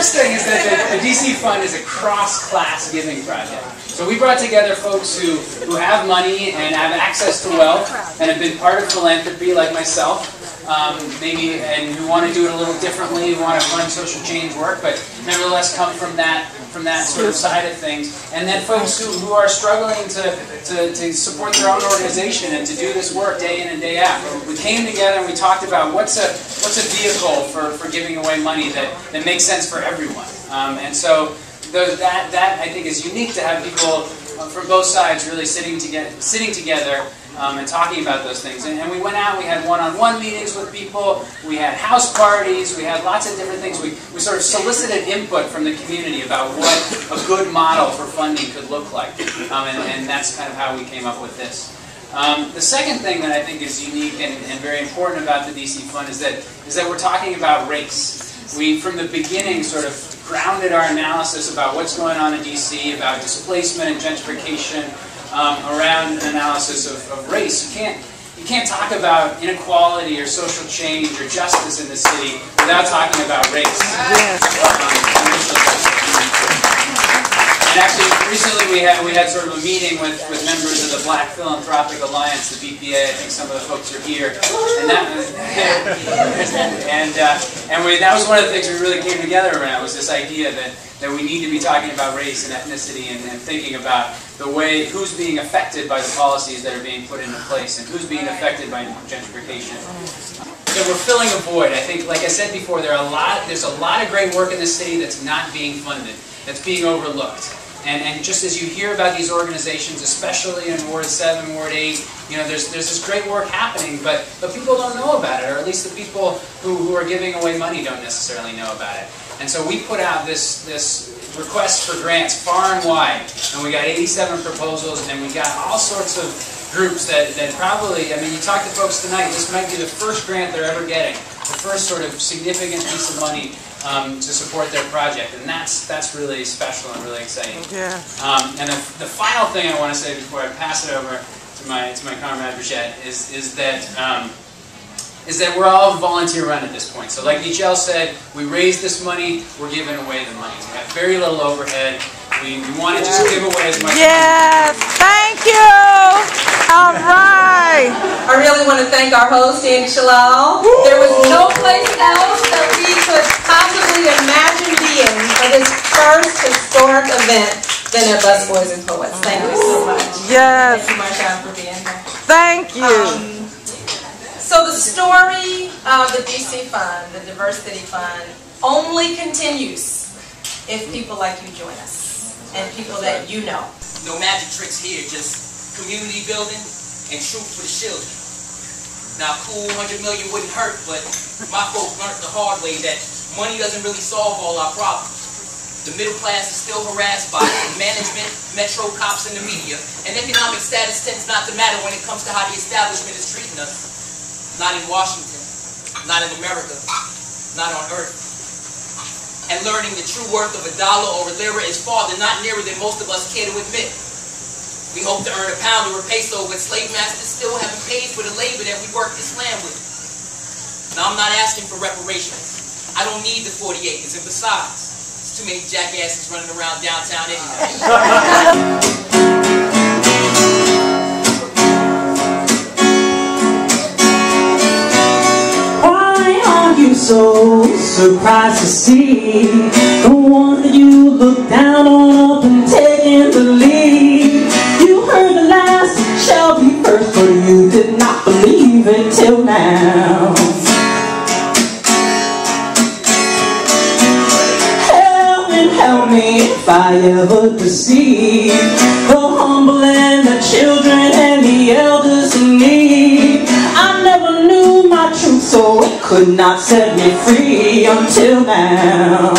first thing is that the DC Fund is a cross-class giving project. So we brought together folks who have money and have access to wealth and have been part of philanthropy, like myself, maybe, and who want to do it a little differently, who want to fund social change work, but nevertheless come from that sort of side of things. And then folks who are struggling to support their own organization and to do this work day in and day out. We came together and we talked about what's a vehicle for giving away money that makes sense for everyone. And so that I think is unique to have people from both sides really sitting together and talking about those things. And we went out, we had one-on-one meetings with people, we had house parties, we had lots of different things. We sort of solicited input from the community about what a good model for funding could look like. And that's kind of how we came up with this. The second thing that I think is unique and very important about the DC Fund is that we're talking about race. We, from the beginning, sort of grounded our analysis about what's going on in DC, about displacement and gentrification, around an analysis of race. You can't talk about inequality or social change or justice in the city without talking about race. And actually, recently we had sort of a meeting with members of the Black Philanthropic Alliance, the BPA. I think some of the folks are here, and that was one of the things we really came together around, was this idea that we need to be talking about race and ethnicity and thinking about the way who's being affected by the policies that are being put into place and who's being affected by gentrification. So we're filling a void. I think, like I said before, there's a lot of great work in the city that's not being funded, that's being overlooked. And just as you hear about these organizations, especially in Ward 7, Ward 8, you know, there's this great work happening, but people don't know about it, or at least the people who are giving away money don't necessarily know about it. And so we put out this request for grants far and wide, and we got 87 proposals, and we got all sorts of groups that probably, I mean, you talk to folks tonight, this might be the first grant they're ever getting, the first sort of significant piece of money to support their project, and that's really special and really exciting. Yeah. And the final thing I want to say before I pass it over to my comrade Brigitte is that we're all volunteer run at this point. So like Michelle said, we raised this money, we're giving away the money. We have very little overhead. We want to just give away as much. Yes, thank you. All right. I really want to thank our host, Andy Shalal. There was no place else that we could possibly imagine being for this first historic event than at Busboys and Poets. Thank you so much. Yes. Thank you, Marshawn, for being here. Thank you. So the story of the DC Fund, the Diversity Fund, only continues if people like you join us and people that you know. No magic tricks here, just community building and truth for the children. Now, cool, 100 million wouldn't hurt, but my folks learned the hard way that money doesn't really solve all our problems. The middle class is still harassed by management, metro cops, and the media, and economic status tends not to matter when it comes to how the establishment is treating us. Not in Washington, not in America, not on Earth. And learning the true worth of $1 or a lira is farther, not nearer than most of us care to admit. We hope to earn a pound or a peso, but slave masters still haven't paid for the labor that we work this land with. Now, I'm not asking for reparations. I don't need the 40 acres, and besides, there's too many jackasses running around downtown anyway. So surprised to see the one that you look down on up and taking the lead. You heard the last shall be first, but you did not believe it till now. Help me if I ever deceive the humble and the children and the elders in need. I never knew my truth, so it could not set me free until now.